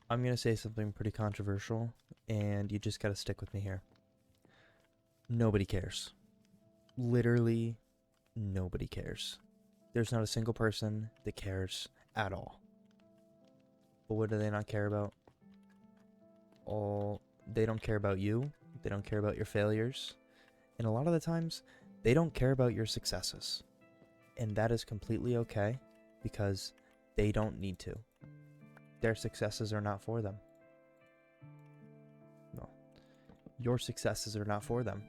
I'm going to say something pretty controversial, and you just got to stick with me here. Nobody cares. Literally, nobody cares. There's not a single person that cares at all. But what do they not care about? They don't care about you. They don't care about your failures. And a lot of the times, they don't care about your successes. And that is completely okay because they don't need to. Their successes are not for them. No. Your successes are not for them.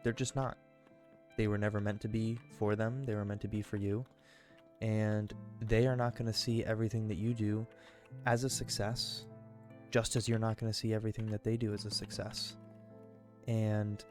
They're just not. They were never meant to be for them. They were meant to be for you. And they are not going to see everything that you do as a success, just as you're not going to see everything that they do as a success. And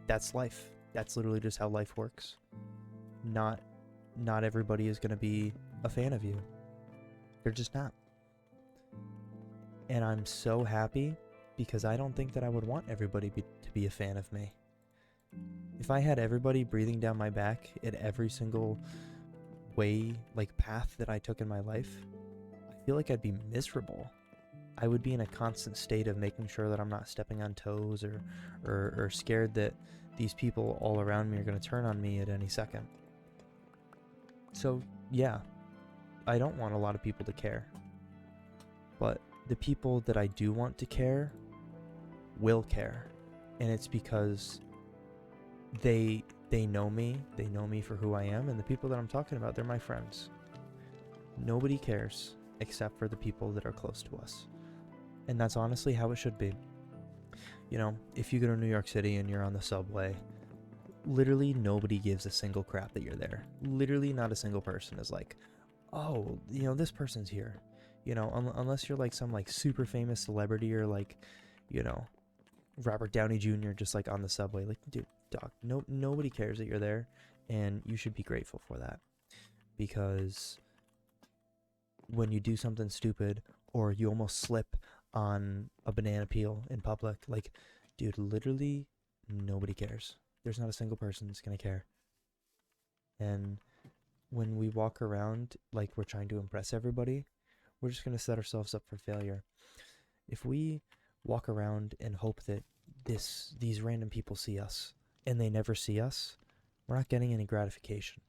that's life. That's literally just how life works. Not everybody is going to be a fan of you. They're just not. And I'm so happy because I don't think that I would want everybody to be a fan of me. If I had everybody breathing down my back at every single path that I took in my life, I feel like I'd be miserable. I would be in a constant state of making sure that I'm not stepping on toes or scared that these people all around me are going to turn on me at any second. So, yeah, I don't want a lot of people to care. But the people that I do want to care will care. And it's because they know me for who I am, and the people that I'm talking about, they're my friends. Nobody cares except for the people that are close to us. And that's honestly how it should be. You know, if you go to New York City and you're on the subway, literally nobody gives a single crap that you're there. Literally not a single person is like, oh, this person's here. Unless you're like some like super famous celebrity or like, Robert Downey Jr. just like on the subway. Like, dude, dog, nobody cares that you're there, and you should be grateful for that. Because when you do something stupid or you almost slip on a banana peel in public, like, dude, literally nobody cares. There's not a single person that's gonna care. And when we walk around like we're trying to impress everybody, we're just gonna set ourselves up for failure. If we walk around and hope that these random people see us and they never see us, we're not getting any gratification.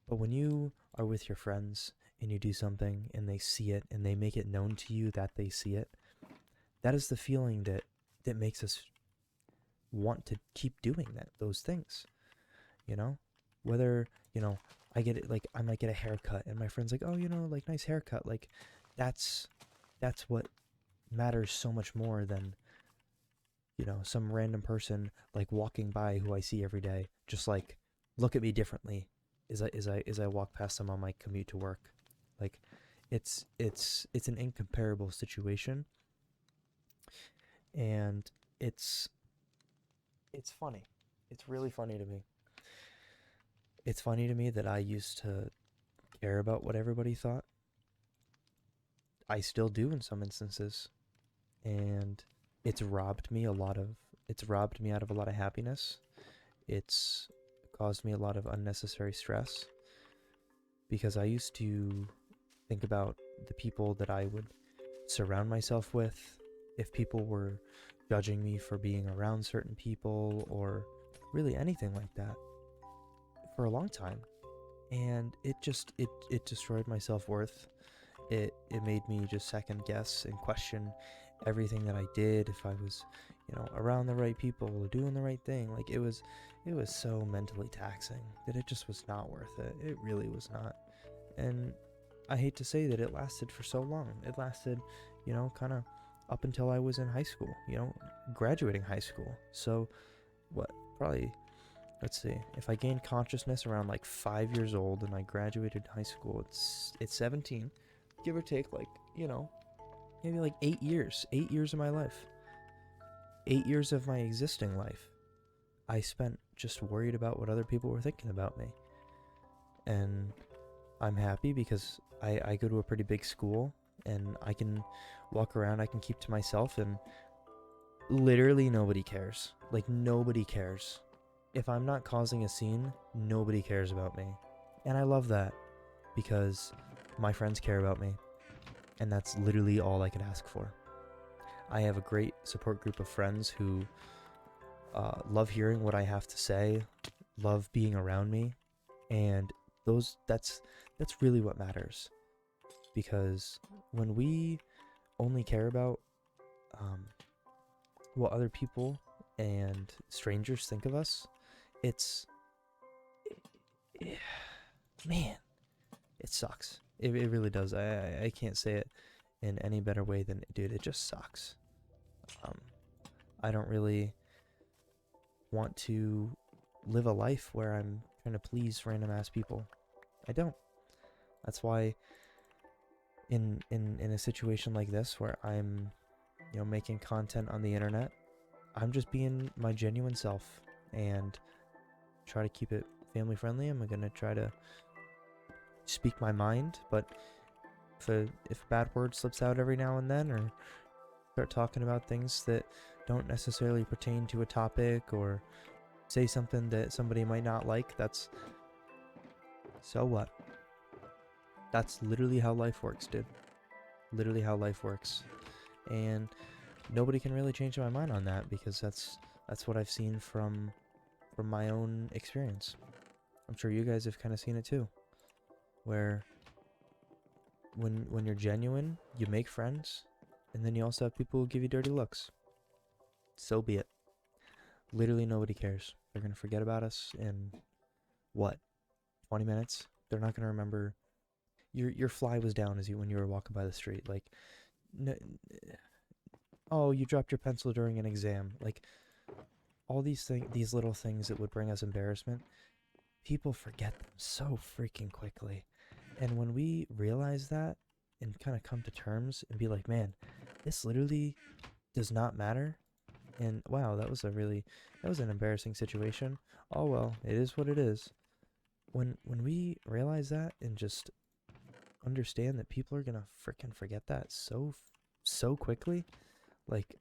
But when you are with your friends and you do something and they see it and they make it known to you that they see it, that is the feeling that makes us want to keep doing those things. Whether I get it, like I might get a haircut and my friend's like, oh, like nice haircut, like that's what matters so much more than some random person like walking by who I see every day just like look at me differently as I walk past them on my commute to work. Like it's an incomparable situation, and it's funny. It's really funny to me. It's funny to me that I used to care about what everybody thought. I still do in some instances, and it's robbed me out of a lot of happiness. It's caused me a lot of unnecessary stress because I used to think about the people that I would surround myself with, if people were judging me for being around certain people or really anything like that for a long time. And it destroyed my self-worth. It made me just second guess and question everything that I did, if I was around the right people or doing the right thing. Like it was so mentally taxing that it just was not worth it. It really was not. And I hate to say that it lasted for so long. It lasted kind of up until I was in high school, graduating high school. So what, probably, let's see, if I gained consciousness around like 5 years old and I graduated high school, it's 17, give or take, like, maybe like 8 years. 8 years of my life. 8 years of my existing life I spent just worried about what other people were thinking about me. And I'm happy because I go to a pretty big school and I can walk around, I can keep to myself, and literally nobody cares. Like, nobody cares. If I'm not causing a scene, nobody cares about me. And I love that because my friends care about me. And that's literally all I could ask for. I have a great support group of friends who love hearing what I have to say, love being around me, and that's really what matters. Because when we only care about what other people and strangers think of us, it's man, it sucks. It really does. I can't say it in any better way than, dude, it just sucks. I don't really want to live a life where I'm trying to please random ass people. I don't. That's why in a situation like this where I'm, making content on the internet, I'm just being my genuine self and try to keep it family friendly. I'm gonna try to speak my mind, but if a bad word slips out every now and then, or start talking about things that don't necessarily pertain to a topic, or say something that somebody might not like, that's so what? That's literally how life works, dude. Literally how life works. And nobody can really change my mind on that, because that's what I've seen from my own experience. I'm sure you guys have kind of seen it too, where when you're genuine, you make friends, and then you also have people who give you dirty looks. So be it. Literally nobody cares. They're gonna forget about us in what, 20 minutes? They're not gonna remember your fly was down when you were walking by the street. Like, oh, you dropped your pencil during an exam. Like, all these little things that would bring us embarrassment, people forget them so freaking quickly. And when we realize that and kind of come to terms and be like, man, this literally does not matter. And wow, that was an embarrassing situation. Oh well, it is what it is. When we realize that and just understand that people are gonna freaking forget that so quickly, like,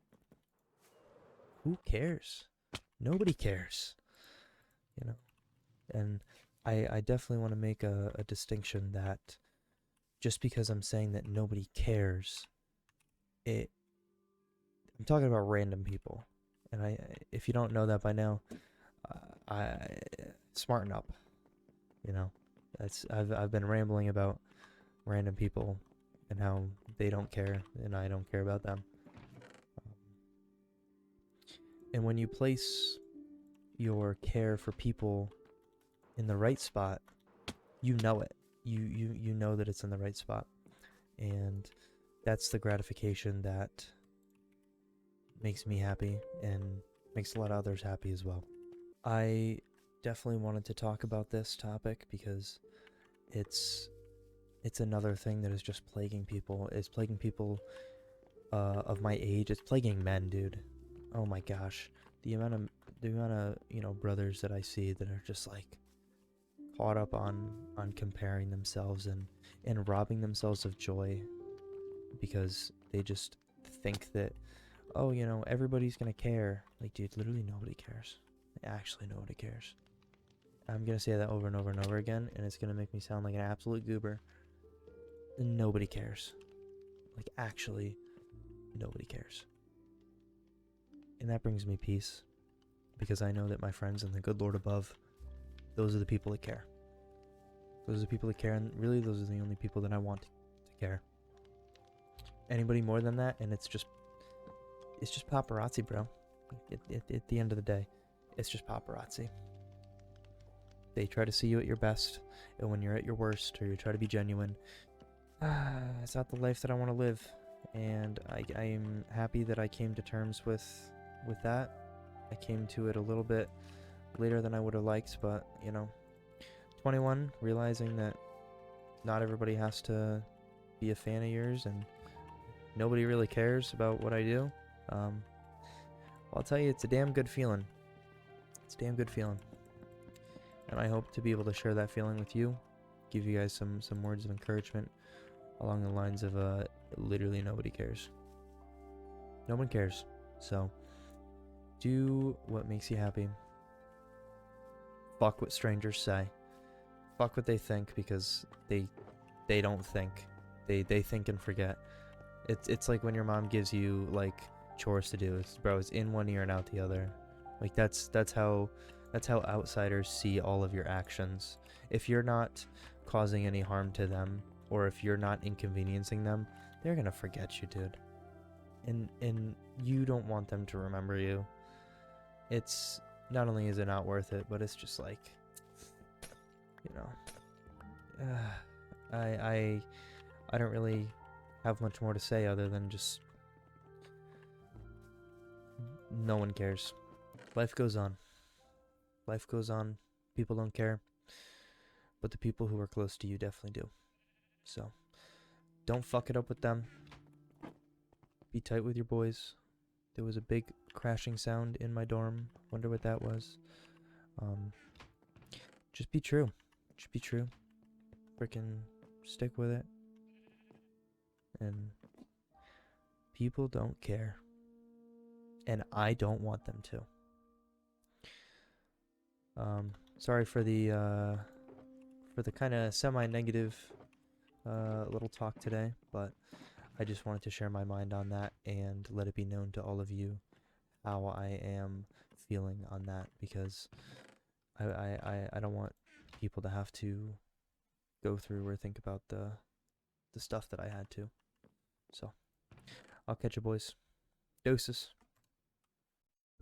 who cares? Nobody cares, And I definitely want to make a distinction that just because I'm saying that nobody cares, I'm talking about random people. And if you don't know that by now, I smarten up. I've been rambling about random people and how they don't care and I don't care about them. And when you place your care for people in the right spot, you know it. You know that it's in the right spot. And that's the gratification that makes me happy and makes a lot of others happy as well. I definitely wanted to talk about this topic because it's another thing that is just plaguing people. It's plaguing people of my age. It's plaguing men, dude. Oh my gosh. The amount of brothers that I see that are just like caught up on comparing themselves and robbing themselves of joy because they just think that, oh, everybody's gonna care. Like, dude, literally nobody cares. Actually, nobody cares. I'm gonna say that over and over and over again, and it's gonna make me sound like an absolute goober. Nobody cares. Like, actually, nobody cares. And that brings me peace, because I know that my friends and the good Lord above, those are the people that care. Those are the people that care, and really those are the only people that I want to care. Anybody more than that, and it's just paparazzi, bro. At the end of the day, it's just paparazzi. They try to see you at your best, and when you're at your worst, or you try to be genuine, it's not the life that I want to live. And I am happy that I came to terms with that. I came to it a little bit later than I would have liked, but 21, realizing that not everybody has to be a fan of yours, and nobody really cares about what I do. I'll tell you, it's a damn good feeling. It's a damn good feeling. And I hope to be able to share that feeling with you, give you guys some words of encouragement along the lines of literally nobody cares. No one cares. So do what makes you happy. Fuck what strangers say. Fuck what they think, because they don't think. They think and forget. It's like when your mom gives you like chores to do. It's in one ear and out the other. Like that's how outsiders see all of your actions. If you're not causing any harm to them, or if you're not inconveniencing them, they're gonna forget you, dude. And you don't want them to remember you. It's not only is it not worth it, but it's just like, you know, I don't really have much more to say other than just no one cares. Life goes on. Life goes on. People don't care. But the people who are close to you definitely do. So, don't fuck it up with them. Be tight with your boys. There was a big crashing sound in my dorm. Wonder what that was. Just be true. Just be true. Freaking stick with it. And people don't care. And I don't want them to. Sorry for the kind of semi-negative little talk today, but I just wanted to share my mind on that and let it be known to all of you how I am feeling on that, because I don't want people to have to go through or think about the stuff that I had to. So, I'll catch you boys. Doses.